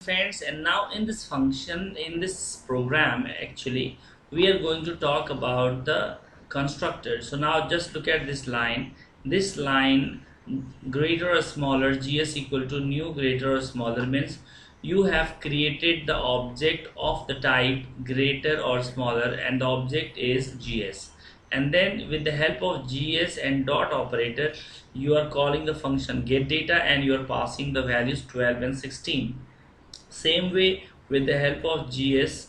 Friends, and now in this function, in this program, actually we are going to talk about the constructor. So now just look at this line, greater or smaller, gs equal to new greater or smaller, means you have created the object of the type greater or smaller, and the object is gs, and then with the help of gs and dot operator you are calling the function get data, and you are passing the values 12 and 16. Same way, with the help of gs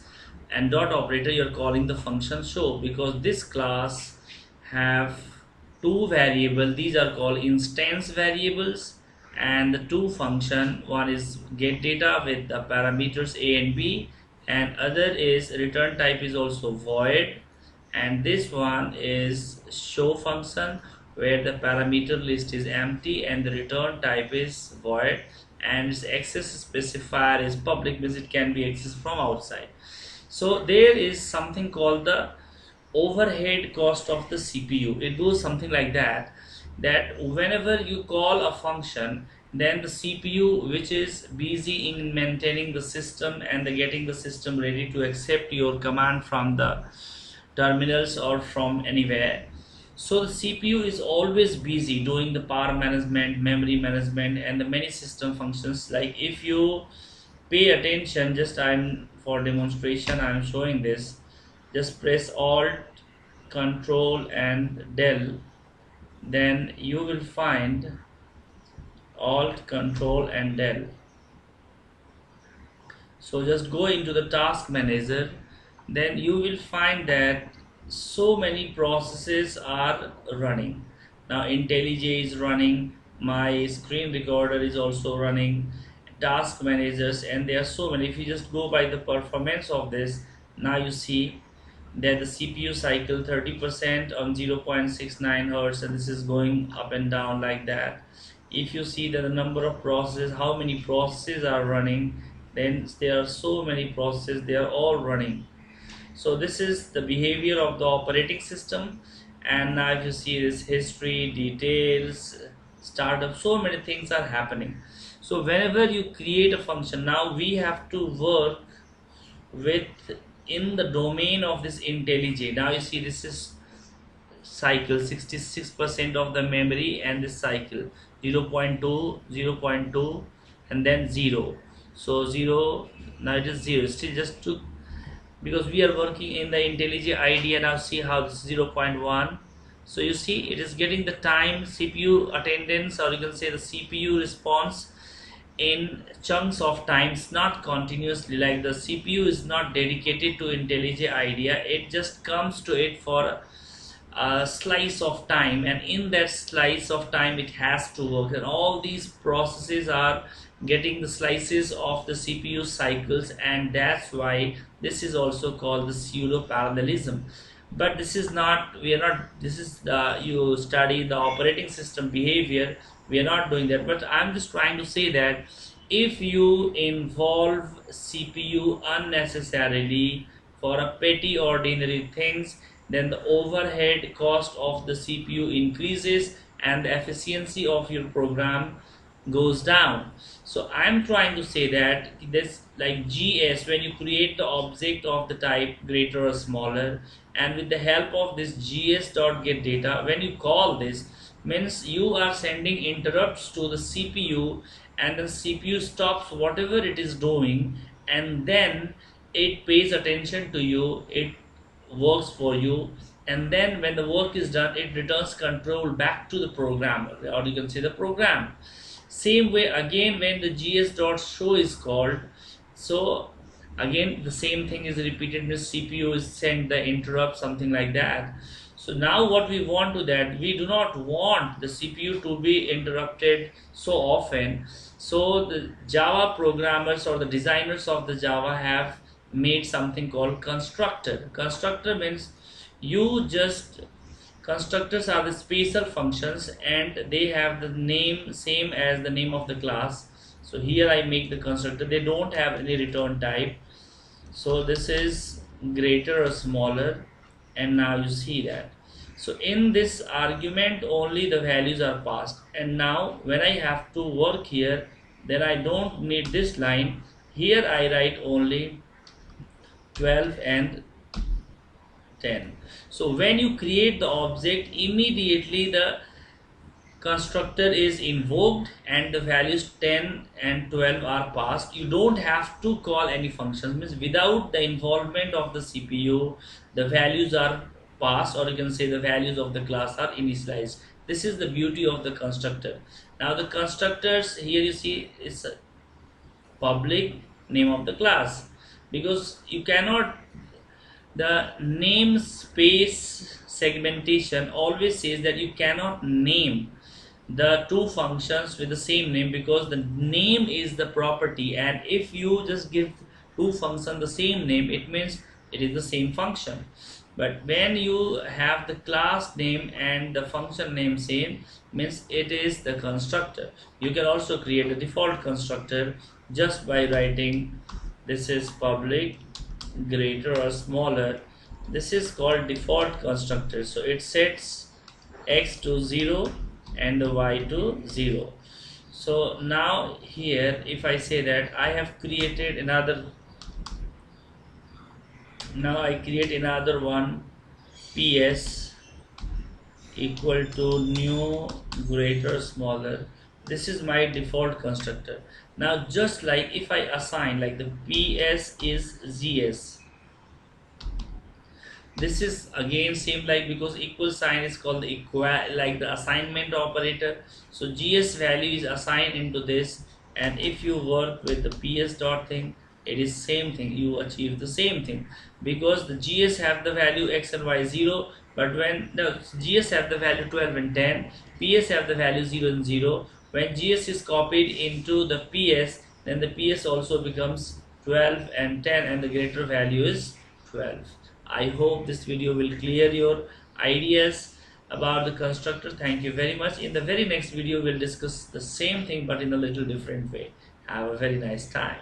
and dot operator you are calling the function show, because this class have two variables. These are called instance variables, and the two function, one is get data with the parameters a and b, and other is return type is also void, and this one is show function where the parameter list is empty and the return type is void, and its access specifier is public, means it can be accessed from outside. So there is something called the overhead cost of the CPU. It goes something like that, that whenever you call a function, then the CPU, which is busy in maintaining the system and getting the system ready to accept your command from the terminals or from anywhere, so the CPU is always busy doing the power management, memory management, and the many system functions. Like if you pay attention, just I'm for demonstration I'm showing this, just press alt control and del, then you will find alt control and del. So just go into the task manager, then you will find that so many processes are running. Now IntelliJ is running, my screen recorder is also running, task managers, and there are so many. If you just go by the performance of this, now you see that the CPU cycle 30% on 0.69 hertz, and this is going up and down like that. If you see that the number of processes, how many processes are running, then there are so many processes, they are all running. So this is the behavior of the operating system. And now if you see this history, details, startup, so many things are happening. So whenever you create a function, now we have to work with in the domain of this IntelliJ. Now you see this is cycle 66% of the memory, and this cycle 0.2 0.2 and then 0. So 0, now it is 0, still just to, because we are working in the IntelliJ idea. Now see how this is 0.1. so you see it is getting the time CPU attendance, or you can say the CPU response in chunks of times, not continuously. Like the CPU is not dedicated to IntelliJ idea, it just comes to it for a slice of time, and in that slice of time it has to work, and all these processes are getting the slices of the CPU cycles, and that's why this is also called the pseudo parallelism. But this is not, we are not, this is the, you study the operating system behavior, we are not doing that. But I'm just trying to say that if you involve CPU unnecessarily for a petty ordinary things, then the overhead cost of the CPU increases and the efficiency of your program goes down. So I'm trying to say that this, like gs, when you create the object of the type greater or smaller, and with the help of this gs dot get data, when you call this, means you are sending interrupts to the CPU, and the CPU stops whatever it is doing, and then it pays attention to you, it works for you, and then when the work is done it returns control back to the programmer, or you can say the program. Same way again when the gs.show is called, so again the same thing is repeated, the CPU is sent the interrupt, something like that. So now what we want to that, we do not want the CPU to be interrupted so often. So the Java programmers or the designers of the Java have made something called constructor. Constructor means you just, constructors are the special functions, and they have the name same as the name of the class. So here I make the constructor, they don't have any return type. So this is greater or smaller, and now you see that. So in this argument only the values are passed, and now when I have to work here, then I don't need this line, Here I write only 12 and 10. So when you create the object, immediately the constructor is invoked and the values 10 and 12 are passed. You don't have to call any functions, means without the involvement of the CPU, the values are passed, or you can say the values of the class are initialized. This is the beauty of the constructor. Now the constructors, here you see it's a public name of the class, because you cannot, the namespace segmentation always says that you cannot name the two functions with the same name, because the name is the property, and if you just give two functions the same name, it means it is the same function. But when you have the class name and the function name same, means it is the constructor. You can also create a default constructor just by writing this is public greater or smaller. This is called default constructor. So it sets x to 0 and the y to 0. So now here if I say that I have created another, now I create another one, ps equal to new greater smaller. This is my default constructor. Now just like if I assign, like the ps is gs, this is again same, like because equal sign is called the equal, like the assignment operator. So gs value is assigned into this, and if you work with the ps dot thing, it is same thing, you achieve the same thing, because the gs have the value x and y 0, but when the gs have the value 12 and 10, ps have the value 0 and 0. When gs is copied into the ps, then the ps also becomes 12 and 10, and the greater value is 12. I hope this video will clear your ideas about the constructor. Thank you very much. In the very next video, we'll discuss the same thing but in a little different way. Have a very nice time.